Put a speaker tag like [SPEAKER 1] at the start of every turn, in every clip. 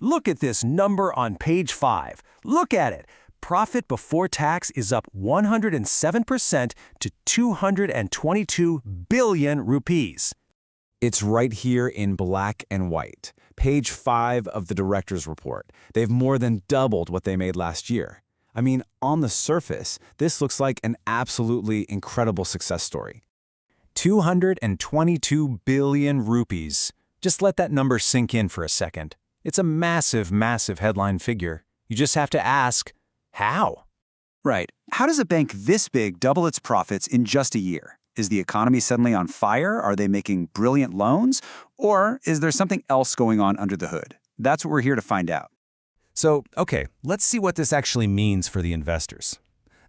[SPEAKER 1] Look at this number on page 5. Look at it. Profit before tax is up 107% to 222 billion rupees.
[SPEAKER 2] It's right here in black and white. Page 5 of the director's report. They've more than doubled what they made last year. I mean, on the surface, this looks like an absolutely incredible success story.
[SPEAKER 1] 222 billion rupees. Just let that number sink in for a second. It's a massive, massive headline figure. You just have to ask, how?
[SPEAKER 3] Right. How does a bank this big double its profits in just a year? Is the economy suddenly on fire? Are they making brilliant loans? Or is there something else going on under the hood? That's what we're here to find out.
[SPEAKER 1] So, okay, let's see what this actually means for the investors.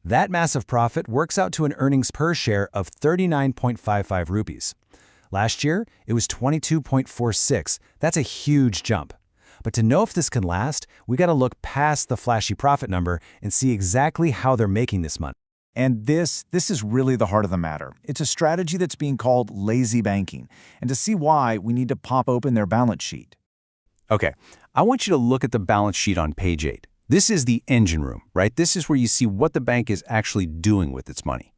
[SPEAKER 1] That massive profit works out to an earnings per share of 39.55 rupees. Last year, it was 22.46. That's a huge jump. But to know if this can last, we got to look past the flashy profit number and see exactly how they're making this money.
[SPEAKER 4] And this is really the heart of the matter. It's a strategy that's being called lazy banking. And to see why, we need to pop open their balance sheet.
[SPEAKER 1] Okay, I want you to look at the balance sheet on page 8. This is the engine room, right? This is where you see what the bank is actually doing with its money.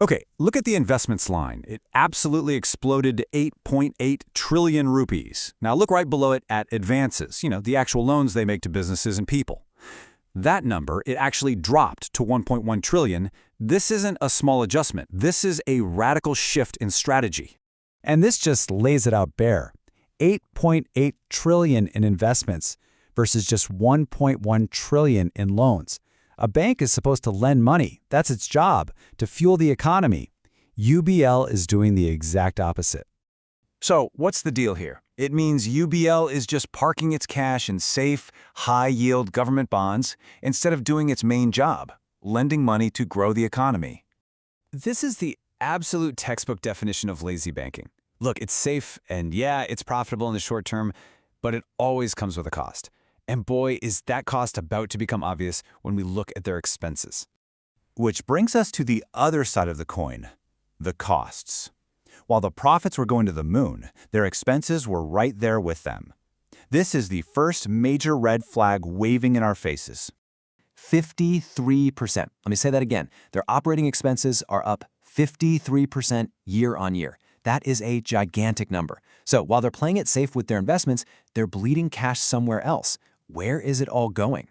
[SPEAKER 1] Okay, look at the investments line. It absolutely exploded to 8.8 trillion rupees. Now look right below it at advances, the actual loans they make to businesses and people. That number, it actually dropped to 1.1 trillion. This isn't a small adjustment. This is a radical shift in strategy.
[SPEAKER 5] And this just lays it out bare. 8.8 trillion in investments versus just 1.1 trillion in loans. A bank is supposed to lend money. That's its job, to fuel the economy. UBL is doing the exact opposite.
[SPEAKER 3] So, what's the deal here? It means UBL is just parking its cash in safe, high-yield government bonds instead of doing its main job, lending money to grow the economy.
[SPEAKER 2] This is the absolute textbook definition of lazy banking. Look, it's safe, and yeah, it's profitable in the short term, but it always comes with a cost. And boy, is that cost about to become obvious when we look at their expenses.
[SPEAKER 3] Which brings us to the other side of the coin, the costs. While the profits were going to the moon, their expenses were right there with them. This is the first major red flag waving in our faces.
[SPEAKER 6] 53%. Let me say that again. Their operating expenses are up 53% year on year. That is a gigantic number. So while they're playing it safe with their investments, they're bleeding cash somewhere else. Where is it all going?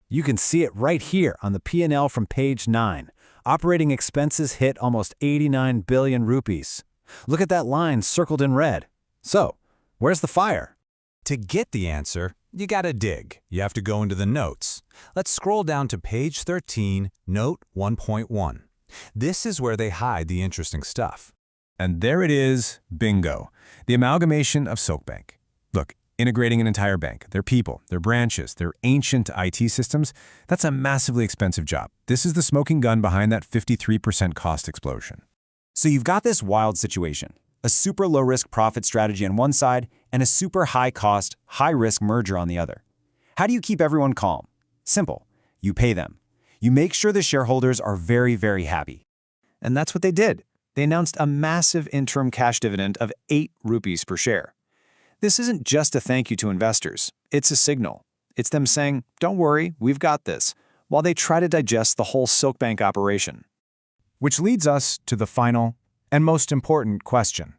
[SPEAKER 5] You can see it right here on the P&L from page 9. Operating expenses hit almost 89 billion rupees. Look at that line circled in red. So, where's the fire?
[SPEAKER 1] To get the answer, you gotta dig. You have to go into the notes. Let's scroll down to page 13, note 1.1. This is where they hide the interesting stuff. And there it is, bingo, the amalgamation of SoakBank. Look, integrating an entire bank, their people, their branches, their ancient IT systems, that's a massively expensive job. This is the smoking gun behind that 53% cost explosion.
[SPEAKER 3] So you've got this wild situation, a super low-risk profit strategy on one side and a super high-cost, high-risk merger on the other. How do you keep everyone calm? Simple. You pay them. You make sure the shareholders are very, very happy. And that's what they did. They announced a massive interim cash dividend of 8 rupees per share. This isn't just a thank you to investors. It's a signal. It's them saying, don't worry, we've got this, while they try to digest the whole SoakBank operation.
[SPEAKER 4] Which leads us to the final and most important question.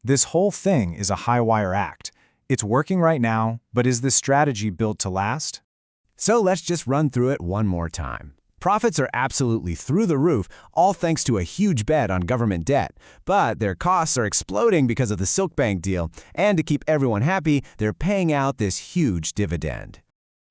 [SPEAKER 4] This whole thing is a high-wire act. It's working right now, but is this strategy built to last?
[SPEAKER 1] So let's just run through it one more time. Profits are absolutely through the roof, all thanks to a huge bet on government debt. But their costs are exploding because of the SoakBank deal, and to keep everyone happy, they're paying out this huge dividend.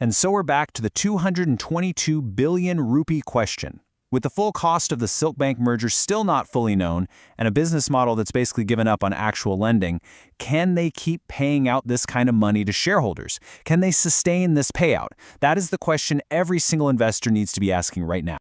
[SPEAKER 3] And so we're back to the 222 billion rupee question. With the full cost of the SoakBank merger still not fully known, and a business model that's basically given up on actual lending, can they keep paying out this kind of money to shareholders? Can they sustain this payout? That is the question every single investor needs to be asking right now.